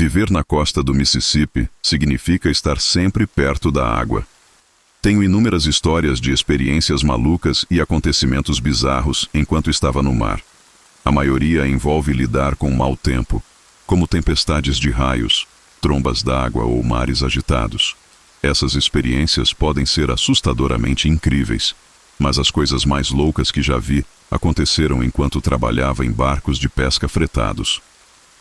Viver na costa do Mississippi significa estar sempre perto da água. Tenho inúmeras histórias de experiências malucas e acontecimentos bizarros enquanto estava no mar. A maioria envolve lidar com mau tempo, como tempestades de raios, trombas d'água ou mares agitados. Essas experiências podem ser assustadoramente incríveis, mas as coisas mais loucas que já vi aconteceram enquanto trabalhava em barcos de pesca fretados.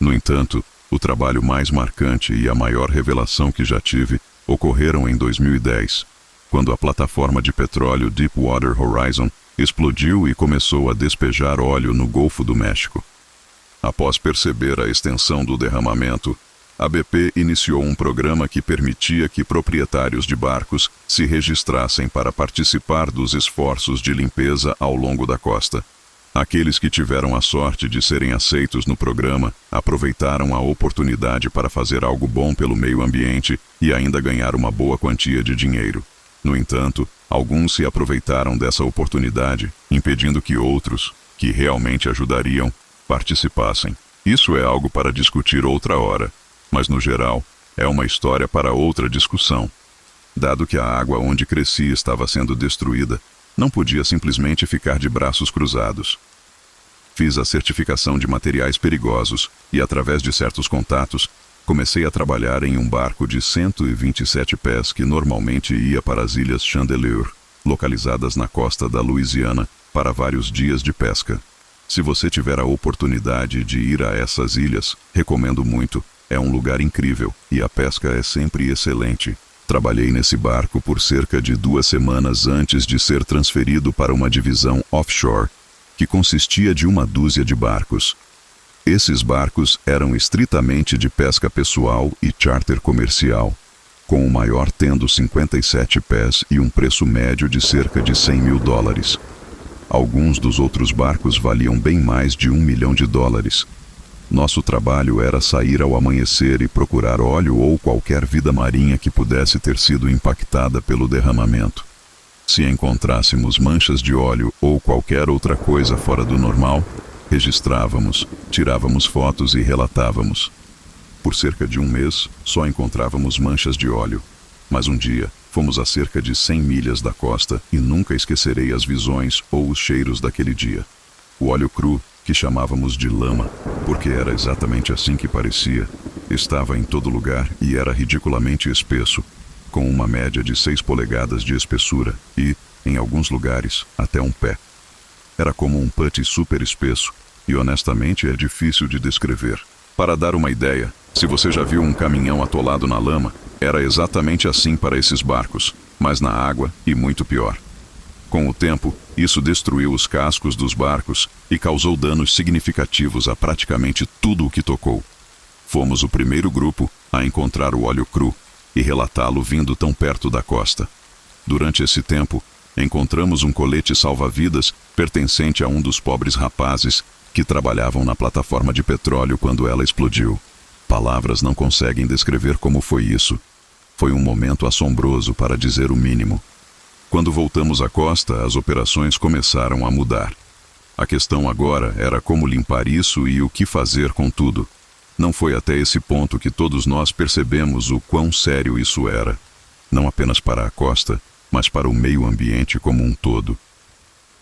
No entanto, o trabalho mais marcante e a maior revelação que já tive ocorreram em 2010, quando a plataforma de petróleo Deepwater Horizon explodiu e começou a despejar óleo no Golfo do México. Após perceber a extensão do derramamento, a BP iniciou um programa que permitia que proprietários de barcos se registrassem para participar dos esforços de limpeza ao longo da costa. Aqueles que tiveram a sorte de serem aceitos no programa aproveitaram a oportunidade para fazer algo bom pelo meio ambiente e ainda ganhar uma boa quantia de dinheiro. No entanto, alguns se aproveitaram dessa oportunidade, impedindo que outros, que realmente ajudariam, participassem. Isso é algo para discutir outra hora, mas no geral, é uma história para outra discussão. Dado que a água onde cresci estava sendo destruída, não podia simplesmente ficar de braços cruzados. Fiz a certificação de materiais perigosos e, através de certos contatos, comecei a trabalhar em um barco de 127 pés que normalmente ia para as Ilhas Chandeleur, localizadas na costa da Louisiana, para vários dias de pesca. Se você tiver a oportunidade de ir a essas ilhas, recomendo muito. É um lugar incrível e a pesca é sempre excelente. Trabalhei nesse barco por cerca de 2 semanas antes de ser transferido para uma divisão offshore, que consistia de 1 dúzia de barcos. Esses barcos eram estritamente de pesca pessoal e charter comercial, com o maior tendo 57 pés e um preço médio de cerca de $100 mil. Alguns dos outros barcos valiam bem mais de $1 milhão. Nosso trabalho era sair ao amanhecer e procurar óleo ou qualquer vida marinha que pudesse ter sido impactada pelo derramamento. Se encontrássemos manchas de óleo ou qualquer outra coisa fora do normal, registrávamos, tirávamos fotos e relatávamos. Por cerca de 1 mês, só encontrávamos manchas de óleo. Mas um dia, fomos a cerca de 100 milhas da costa e nunca esquecerei as visões ou os cheiros daquele dia. O óleo cru, que chamávamos de lama, porque era exatamente assim que parecia, estava em todo lugar e era ridiculamente espesso, com uma média de 6 polegadas de espessura e, em alguns lugares, até 1 pé. Era como um putty super espesso e honestamente é difícil de descrever. Para dar uma ideia, se você já viu um caminhão atolado na lama, era exatamente assim para esses barcos, mas na água e muito pior. Com o tempo, isso destruiu os cascos dos barcos e causou danos significativos a praticamente tudo o que tocou. Fomos o primeiro grupo a encontrar o óleo cru e relatá-lo vindo tão perto da costa. Durante esse tempo, encontramos um colete salva-vidas pertencente a um dos pobres rapazes que trabalhavam na plataforma de petróleo quando ela explodiu. Palavras não conseguem descrever como foi isso. Foi um momento assombroso, para dizer o mínimo. Quando voltamos à costa, as operações começaram a mudar. A questão agora era como limpar isso e o que fazer com tudo. Não foi até esse ponto que todos nós percebemos o quão sério isso era. Não apenas para a costa, mas para o meio ambiente como um todo.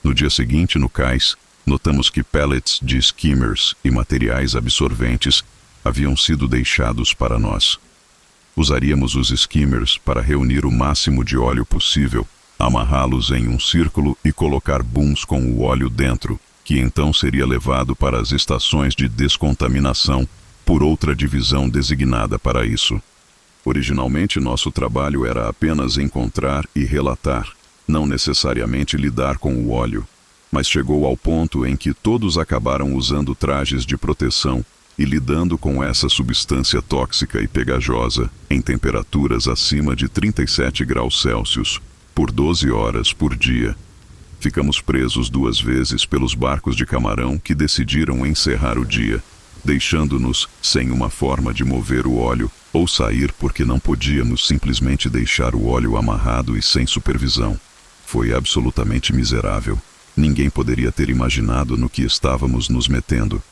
No dia seguinte, no cais, notamos que pellets de skimmers e materiais absorventes haviam sido deixados para nós. Usaríamos os skimmers para reunir o máximo de óleo possível, amarrá-los em um círculo e colocar booms com o óleo dentro, que então seria levado para as estações de descontaminação por outra divisão designada para isso. Originalmente, nosso trabalho era apenas encontrar e relatar, não necessariamente lidar com o óleo, mas chegou ao ponto em que todos acabaram usando trajes de proteção e lidando com essa substância tóxica e pegajosa em temperaturas acima de 37 graus Celsius, por 12 horas por dia. Ficamos presos 2 vezes pelos barcos de camarão que decidiram encerrar o dia, deixando-nos sem uma forma de mover o óleo ou sair porque não podíamos simplesmente deixar o óleo amarrado e sem supervisão. Foi absolutamente miserável. Ninguém poderia ter imaginado no que estávamos nos metendo.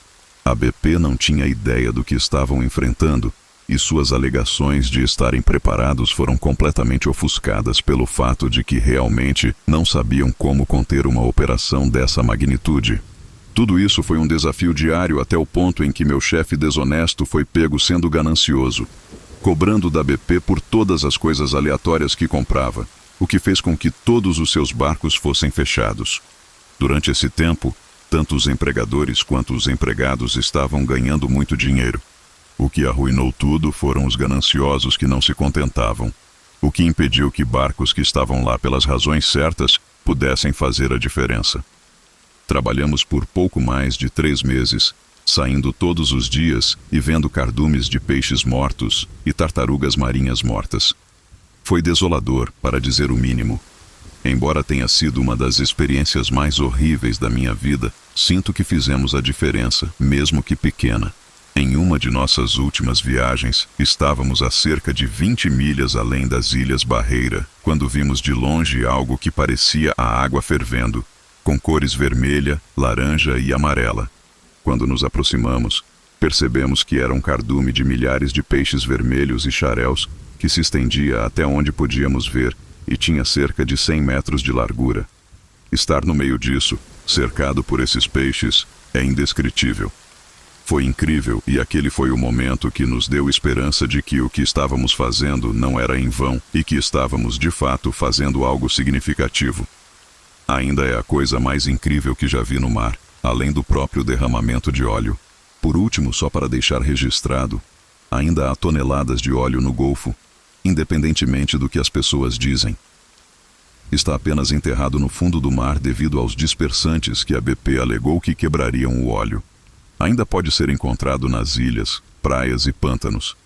A BP não tinha ideia do que estavam enfrentando, e suas alegações de estarem preparados foram completamente ofuscadas pelo fato de que realmente não sabiam como conter uma operação dessa magnitude. Tudo isso foi um desafio diário até o ponto em que meu chefe desonesto foi pego sendo ganancioso, cobrando da BP por todas as coisas aleatórias que comprava, o que fez com que todos os seus barcos fossem fechados. Durante esse tempo, tanto os empregadores quanto os empregados estavam ganhando muito dinheiro. O que arruinou tudo foram os gananciosos que não se contentavam, o que impediu que barcos que estavam lá pelas razões certas pudessem fazer a diferença. Trabalhamos por pouco mais de 3 meses, saindo todos os dias e vendo cardumes de peixes mortos e tartarugas marinhas mortas. Foi desolador, para dizer o mínimo. Embora tenha sido uma das experiências mais horríveis da minha vida, sinto que fizemos a diferença, mesmo que pequena. Em uma de nossas últimas viagens, estávamos a cerca de 20 milhas além das Ilhas Barreira, quando vimos de longe algo que parecia a água fervendo, com cores vermelha, laranja e amarela. Quando nos aproximamos, percebemos que era um cardume de milhares de peixes vermelhos e xaréus que se estendia até onde podíamos ver e tinha cerca de 100 metros de largura. Estar no meio disso, cercado por esses peixes, é indescritível. Foi incrível e aquele foi o momento que nos deu esperança de que o que estávamos fazendo não era em vão e que estávamos de fato fazendo algo significativo. Ainda é a coisa mais incrível que já vi no mar, além do próprio derramamento de óleo. Por último, só para deixar registrado, ainda há toneladas de óleo no Golfo, independentemente do que as pessoas dizem. Está apenas enterrado no fundo do mar devido aos dispersantes que a BP alegou que quebrariam o óleo. Ainda pode ser encontrado nas ilhas, praias e pântanos.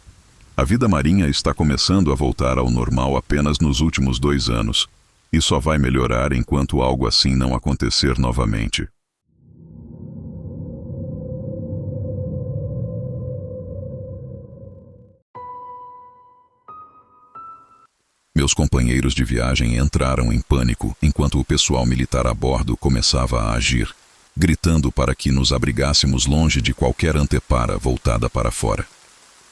A vida marinha está começando a voltar ao normal apenas nos últimos 2 anos, e só vai melhorar enquanto algo assim não acontecer novamente. Meus companheiros de viagem entraram em pânico enquanto o pessoal militar a bordo começava a agir, gritando para que nos abrigássemos longe de qualquer antepara voltada para fora.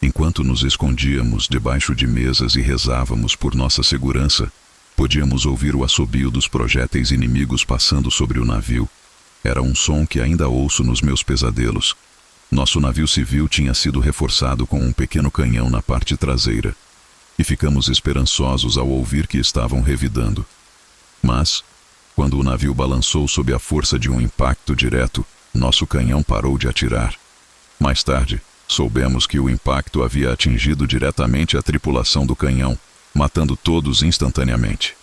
Enquanto nos escondíamos debaixo de mesas e rezávamos por nossa segurança, podíamos ouvir o assobio dos projéteis inimigos passando sobre o navio. Era um som que ainda ouço nos meus pesadelos. Nosso navio civil tinha sido reforçado com um pequeno canhão na parte traseira, e ficamos esperançosos ao ouvir que estavam revidando. Mas, quando o navio balançou sob a força de um impacto direto, nosso canhão parou de atirar. Mais tarde, soubemos que o impacto havia atingido diretamente a tripulação do canhão, matando todos instantaneamente.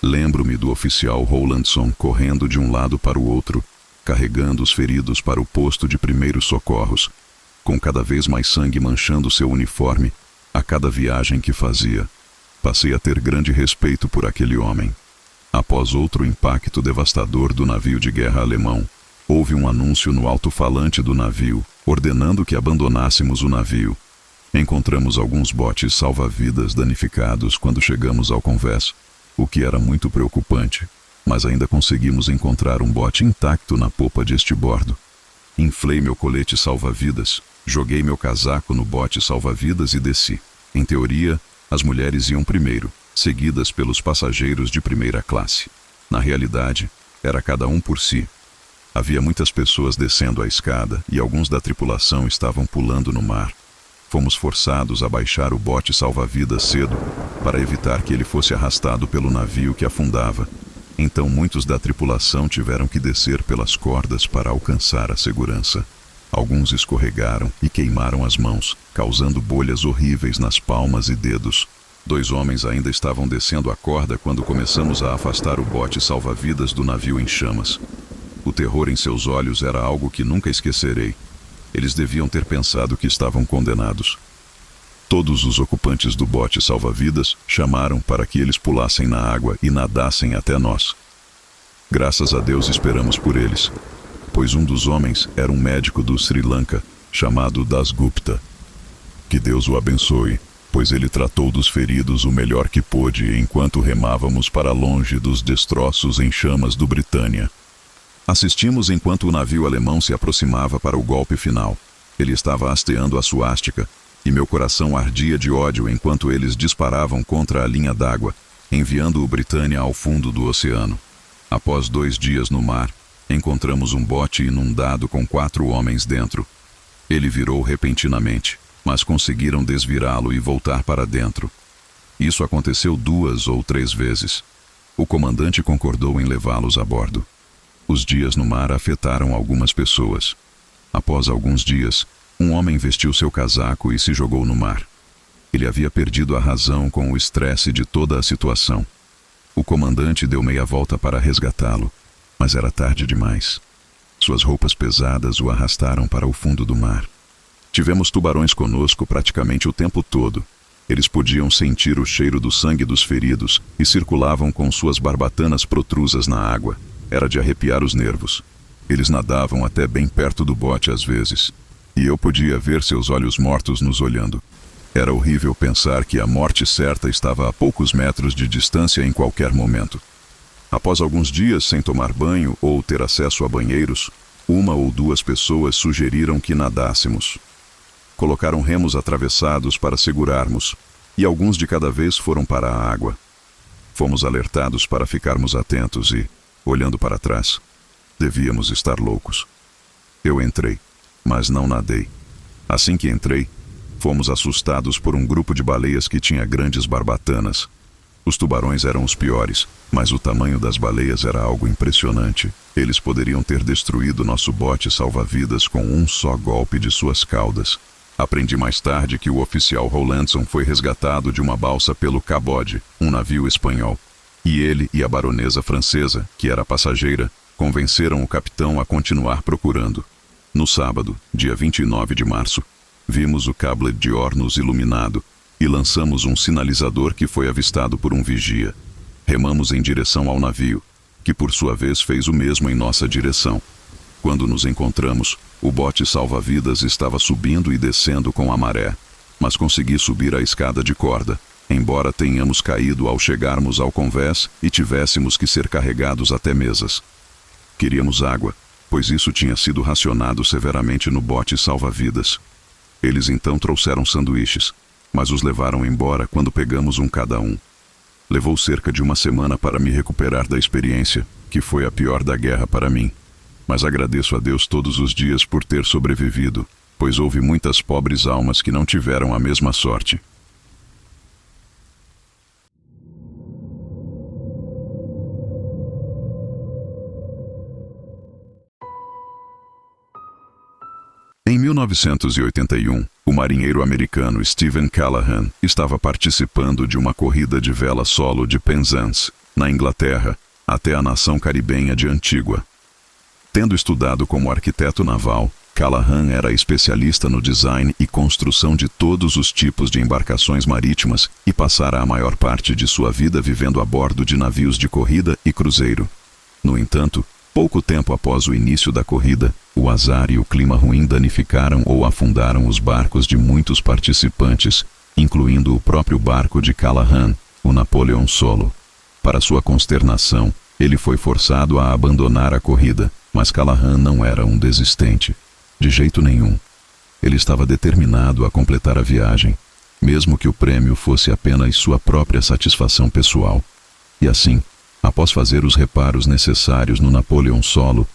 Lembro-me do oficial Rowlandson correndo de um lado para o outro, carregando os feridos para o posto de primeiros socorros, com cada vez mais sangue manchando seu uniforme a cada viagem que fazia. Passei a ter grande respeito por aquele homem. Após outro impacto devastador do navio de guerra alemão, houve um anúncio no alto-falante do navio, ordenando que abandonássemos o navio. Encontramos alguns botes salva-vidas danificados quando chegamos ao convés, o que era muito preocupante, mas ainda conseguimos encontrar um bote intacto na popa de estibordo. Inflei meu colete salva-vidas, joguei meu casaco no bote salva-vidas e desci. Em teoria, as mulheres iam primeiro, seguidas pelos passageiros de primeira classe. Na realidade, era cada um por si. Havia muitas pessoas descendo a escada e alguns da tripulação estavam pulando no mar. Fomos forçados a baixar o bote salva-vidas cedo para evitar que ele fosse arrastado pelo navio que afundava. Então muitos da tripulação tiveram que descer pelas cordas para alcançar a segurança. Alguns escorregaram e queimaram as mãos, causando bolhas horríveis nas palmas e dedos. 2 homens ainda estavam descendo a corda quando começamos a afastar o bote salva-vidas do navio em chamas. O terror em seus olhos era algo que nunca esquecerei. Eles deviam ter pensado que estavam condenados. Todos os ocupantes do bote salva-vidas chamaram para que eles pulassem na água e nadassem até nós. Graças a Deus esperamos por eles, pois um dos homens era um médico do Sri Lanka, chamado Dasgupta. Que Deus o abençoe, pois ele tratou dos feridos o melhor que pôde enquanto remávamos para longe dos destroços em chamas do Britânia. Assistimos enquanto o navio alemão se aproximava para o golpe final. Ele estava hasteando a suástica, e meu coração ardia de ódio enquanto eles disparavam contra a linha d'água, enviando o Britannia ao fundo do oceano. Após 2 dias no mar, encontramos um bote inundado com 4 homens dentro. Ele virou repentinamente, mas conseguiram desvirá-lo e voltar para dentro. Isso aconteceu 2 ou 3 vezes. O comandante concordou em levá-los a bordo. Os dias no mar afetaram algumas pessoas. Após alguns dias, um homem vestiu seu casaco e se jogou no mar. Ele havia perdido a razão com o estresse de toda a situação. O comandante deu meia volta para resgatá-lo, mas era tarde demais. Suas roupas pesadas o arrastaram para o fundo do mar. Tivemos tubarões conosco praticamente o tempo todo. Eles podiam sentir o cheiro do sangue dos feridos e circulavam com suas barbatanas protrusas na água. Era de arrepiar os nervos. Eles nadavam até bem perto do bote às vezes, e eu podia ver seus olhos mortos nos olhando. Era horrível pensar que a morte certa estava a poucos metros de distância em qualquer momento. Após alguns dias sem tomar banho ou ter acesso a banheiros, 1 ou 2 pessoas sugeriram que nadássemos. Colocaram remos atravessados para segurarmos, e alguns de cada vez foram para a água. Fomos alertados para ficarmos atentos e, olhando para trás, devíamos estar loucos. Eu entrei, mas não nadei. Assim que entrei, fomos assustados por um grupo de baleias que tinha grandes barbatanas. Os tubarões eram os piores, mas o tamanho das baleias era algo impressionante. Eles poderiam ter destruído nosso bote salva-vidas com um só golpe de suas caudas. Aprendi mais tarde que o oficial Rowlandson foi resgatado de uma balsa pelo Cabode, um navio espanhol. E ele e a baronesa francesa, que era passageira, convenceram o capitão a continuar procurando. No sábado, dia 29 de março, vimos o Cable d'Or nos iluminado e lançamos um sinalizador que foi avistado por um vigia. Remamos em direção ao navio, que por sua vez fez o mesmo em nossa direção. Quando nos encontramos, o bote salva-vidas estava subindo e descendo com a maré, mas consegui subir a escada de corda, embora tenhamos caído ao chegarmos ao convés e tivéssemos que ser carregados até mesas. Queríamos água, pois isso tinha sido racionado severamente no bote salva-vidas. Eles então trouxeram sanduíches, mas os levaram embora quando pegamos um cada um. Levou cerca de 1 semana para me recuperar da experiência, que foi a pior da guerra para mim. Mas agradeço a Deus todos os dias por ter sobrevivido, pois houve muitas pobres almas que não tiveram a mesma sorte. Em 1981, o marinheiro americano Stephen Callahan estava participando de uma corrida de vela solo de Penzance, na Inglaterra, até a nação caribenha de Antígua. Tendo estudado como arquiteto naval, Callahan era especialista no design e construção de todos os tipos de embarcações marítimas e passara a maior parte de sua vida vivendo a bordo de navios de corrida e cruzeiro. No entanto, pouco tempo após o início da corrida, o azar e o clima ruim danificaram ou afundaram os barcos de muitos participantes, incluindo o próprio barco de Callahan, o Napoleon Solo. Para sua consternação, ele foi forçado a abandonar a corrida, mas Callahan não era um desistente. De jeito nenhum. Ele estava determinado a completar a viagem, mesmo que o prêmio fosse apenas sua própria satisfação pessoal. E assim, após fazer os reparos necessários no Napoleon Solo,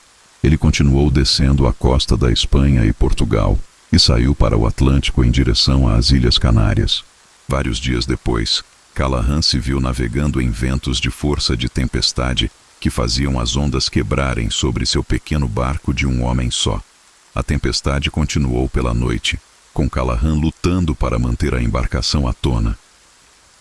ele continuou descendo a costa da Espanha e Portugal e saiu para o Atlântico em direção às Ilhas Canárias. Vários dias depois, Callahan se viu navegando em ventos de força de tempestade que faziam as ondas quebrarem sobre seu pequeno barco de um homem só. A tempestade continuou pela noite, com Callahan lutando para manter a embarcação à tona.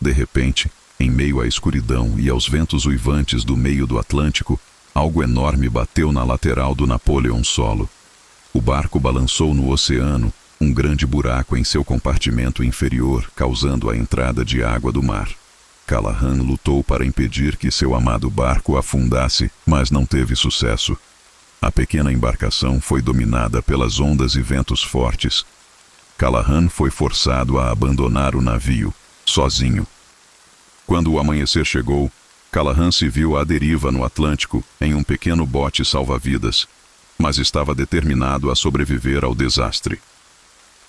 De repente, em meio à escuridão e aos ventos uivantes do meio do Atlântico, algo enorme bateu na lateral do Napoleon Solo. O barco balançou no oceano, um grande buraco em seu compartimento inferior, causando a entrada de água do mar. Callahan lutou para impedir que seu amado barco afundasse, mas não teve sucesso. A pequena embarcação foi dominada pelas ondas e ventos fortes. Callahan foi forçado a abandonar o navio, sozinho. Quando o amanhecer chegou, Callahan se viu à deriva no Atlântico em um pequeno bote salva-vidas, mas estava determinado a sobreviver ao desastre.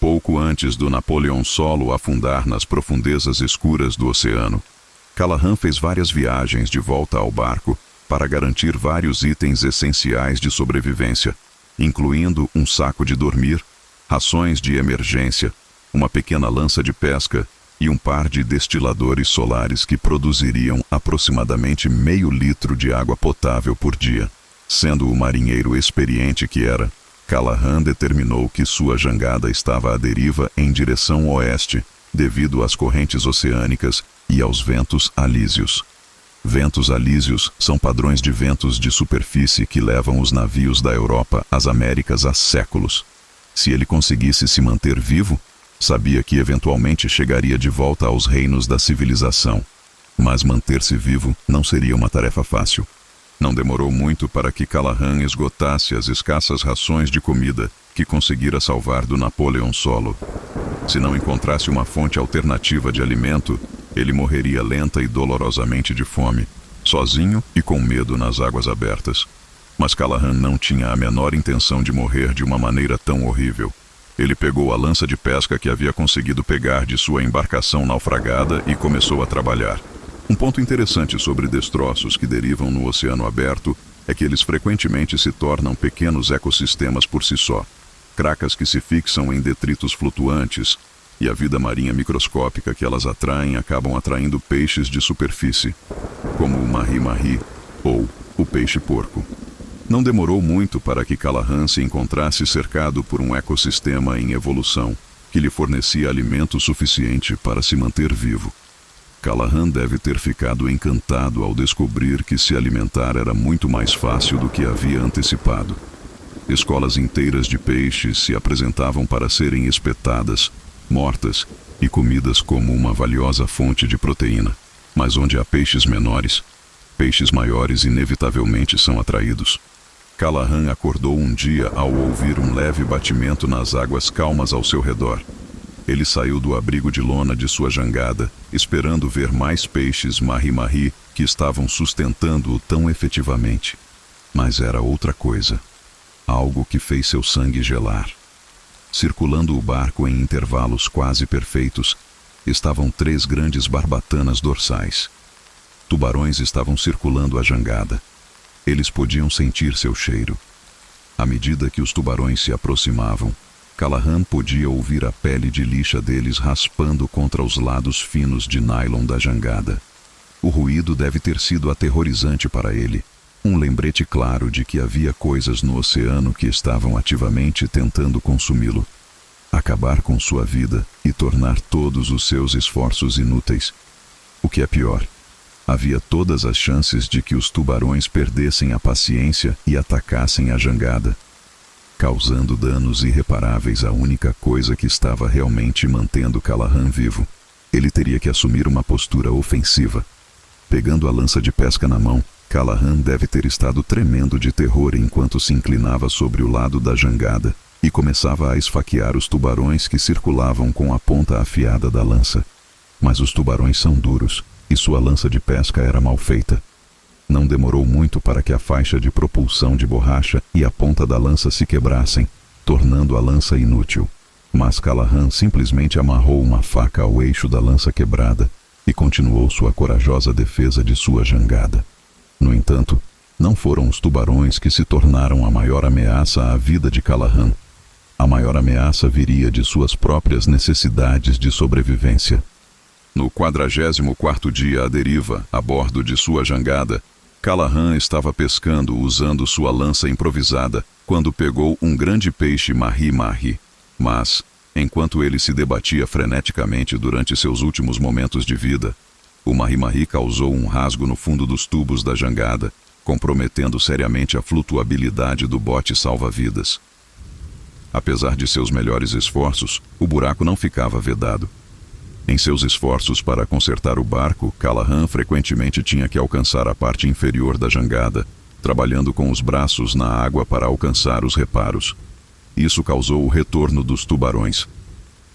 pouco antes do Napoleon Solo afundar nas profundezas escuras do oceano. Callahan fez várias viagens de volta ao barco para garantir vários itens essenciais de sobrevivência, incluindo um saco de dormir, rações de emergência, uma pequena lança de pesca e um par de destiladores solares que produziriam aproximadamente meio litro de água potável por dia. Sendo o marinheiro experiente que era, Callahan determinou que sua jangada estava à deriva em direção oeste, devido às correntes oceânicas e aos ventos alísios. Ventos alísios são padrões de ventos de superfície que levam os navios da Europa às Américas há séculos. Se ele conseguisse se manter vivo, sabia que eventualmente chegaria de volta aos reinos da civilização. Mas manter-se vivo não seria uma tarefa fácil. Não demorou muito para que Callahan esgotasse as escassas rações de comida que conseguira salvar do Napoleon Solo. Se não encontrasse uma fonte alternativa de alimento, ele morreria lenta e dolorosamente de fome, sozinho e com medo nas águas abertas. Mas Callahan não tinha a menor intenção de morrer de uma maneira tão horrível. Ele pegou a lança de pesca que havia conseguido pegar de sua embarcação naufragada e começou a trabalhar. Um ponto interessante sobre destroços que derivam no oceano aberto é que eles frequentemente se tornam pequenos ecossistemas por si só, cracas que se fixam em detritos flutuantes, e a vida marinha microscópica que elas atraem acabam atraindo peixes de superfície, como o mahi-mahi ou o peixe-porco. Não demorou muito para que Callahan se encontrasse cercado por um ecossistema em evolução, que lhe fornecia alimento suficiente para se manter vivo. Callahan deve ter ficado encantado ao descobrir que se alimentar era muito mais fácil do que havia antecipado. Escolas inteiras de peixes se apresentavam para serem espetadas, mortas e comidas como uma valiosa fonte de proteína. Mas onde há peixes menores, peixes maiores inevitavelmente são atraídos. Callahan acordou um dia ao ouvir um leve batimento nas águas calmas ao seu redor. Ele saiu do abrigo de lona de sua jangada, esperando ver mais peixes mahi-mahi que estavam sustentando-o tão efetivamente. Mas era outra coisa. Algo que fez seu sangue gelar. Circulando o barco em intervalos quase perfeitos, estavam 3 grandes barbatanas dorsais. Tubarões estavam circulando a jangada. Eles podiam sentir seu cheiro. À medida que os tubarões se aproximavam, Callahan podia ouvir a pele de lixa deles raspando contra os lados finos de nylon da jangada. O ruído deve ter sido aterrorizante para ele, um lembrete claro de que havia coisas no oceano que estavam ativamente tentando consumi-lo, acabar com sua vida e tornar todos os seus esforços inúteis. O que é pior, havia todas as chances de que os tubarões perdessem a paciência e atacassem a jangada, causando danos irreparáveis à única coisa que estava realmente mantendo Callahan vivo. Ele teria que assumir uma postura ofensiva. Pegando a lança de pesca na mão, Callahan deve ter estado tremendo de terror enquanto se inclinava sobre o lado da jangada e começava a esfaquear os tubarões que circulavam com a ponta afiada da lança. Mas os tubarões são duros, e sua lança de pesca era mal feita. Não demorou muito para que a faixa de propulsão de borracha e a ponta da lança se quebrassem, tornando a lança inútil. Mas Callahan simplesmente amarrou uma faca ao eixo da lança quebrada e continuou sua corajosa defesa de sua jangada. No entanto, não foram os tubarões que se tornaram a maior ameaça à vida de Callahan. A maior ameaça viria de suas próprias necessidades de sobrevivência. No 44º dia à deriva, a bordo de sua jangada, Callahan estava pescando usando sua lança improvisada quando pegou um grande peixe mahi-mahi. Mas, enquanto ele se debatia freneticamente durante seus últimos momentos de vida, o mahi-mahi causou um rasgo no fundo dos tubos da jangada, comprometendo seriamente a flutuabilidade do bote salva-vidas. Apesar de seus melhores esforços, o buraco não ficava vedado. Em seus esforços para consertar o barco, Callahan frequentemente tinha que alcançar a parte inferior da jangada, trabalhando com os braços na água para alcançar os reparos. Isso causou o retorno dos tubarões.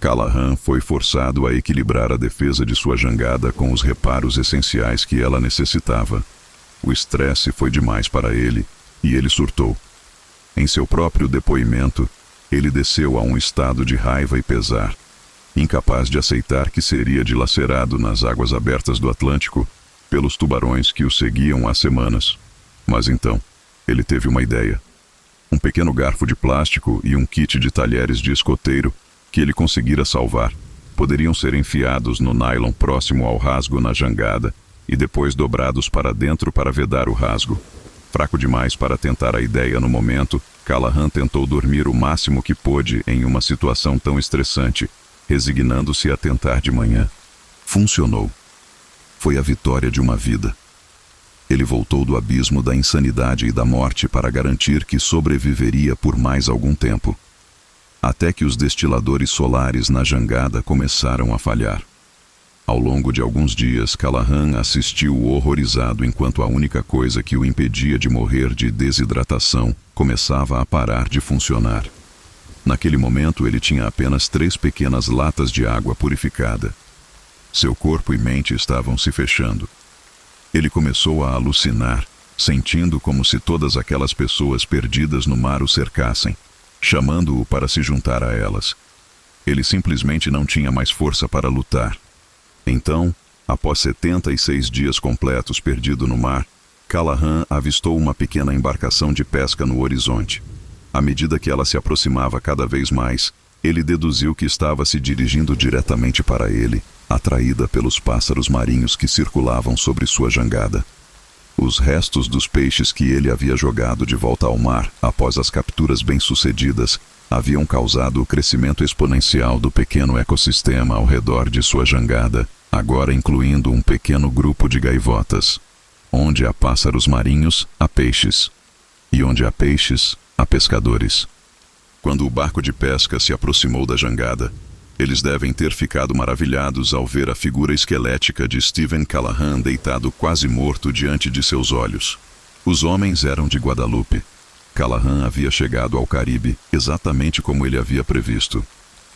Callahan foi forçado a equilibrar a defesa de sua jangada com os reparos essenciais que ela necessitava. O estresse foi demais para ele, e ele surtou. Em seu próprio depoimento, Ele desceu a um estado de raiva e pesar, incapaz de aceitar que seria dilacerado nas águas abertas do Atlântico pelos tubarões que o seguiam há semanas. Mas então, ele teve uma ideia. Um pequeno garfo de plástico e um kit de talheres de escoteiro que ele conseguira salvar poderiam ser enfiados no nylon próximo ao rasgo na jangada e depois dobrados para dentro para vedar o rasgo. Fraco demais para tentar a ideia no momento, Callahan tentou dormir o máximo que pôde em uma situação tão estressante, resignando-se a tentar de manhã. Funcionou. Foi a vitória de uma vida. Ele voltou do abismo da insanidade e da morte para garantir que sobreviveria por mais algum tempo. Até que os destiladores solares na jangada começaram a falhar. Ao longo de alguns dias, Callahan assistiu horrorizado enquanto a única coisa que o impedia de morrer de desidratação começava a parar de funcionar. Naquele momento, ele tinha apenas 3 pequenas latas de água purificada. Seu corpo e mente estavam se fechando. Ele começou a alucinar, sentindo como se todas aquelas pessoas perdidas no mar o cercassem, chamando-o para se juntar a elas. Ele simplesmente não tinha mais força para lutar. Então, após 76 dias completos perdido no mar, Callahan avistou uma pequena embarcação de pesca no horizonte. À medida que ela se aproximava cada vez mais, ele deduziu que estava se dirigindo diretamente para ele, atraída pelos pássaros marinhos que circulavam sobre sua jangada. Os restos dos peixes que ele havia jogado de volta ao mar após as capturas bem-sucedidas haviam causado o crescimento exponencial do pequeno ecossistema ao redor de sua jangada, agora incluindo um pequeno grupo de gaivotas. Onde há pássaros marinhos, há peixes. E onde há peixes, há pescadores. Quando o barco de pesca se aproximou da jangada, eles devem ter ficado maravilhados ao ver a figura esquelética de Stephen Callahan deitado quase morto diante de seus olhos. Os homens eram de Guadalupe. Callahan havia chegado ao Caribe exatamente como ele havia previsto.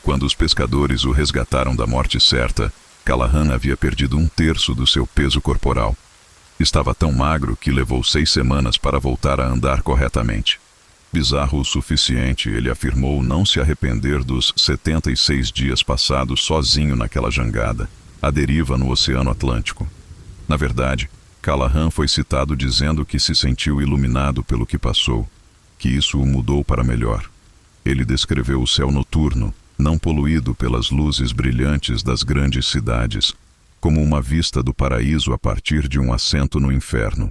Quando os pescadores o resgataram da morte certa, Callahan havia perdido 1/3 do seu peso corporal. Estava tão magro que levou 6 semanas para voltar a andar corretamente. Bizarro o suficiente, ele afirmou não se arrepender dos 76 dias passados sozinho naquela jangada, à deriva no Oceano Atlântico. Na verdade, Callahan foi citado dizendo que se sentiu iluminado pelo que passou, que isso o mudou para melhor. Ele descreveu o céu noturno, não poluído pelas luzes brilhantes das grandes cidades, como uma vista do paraíso a partir de um assento no inferno.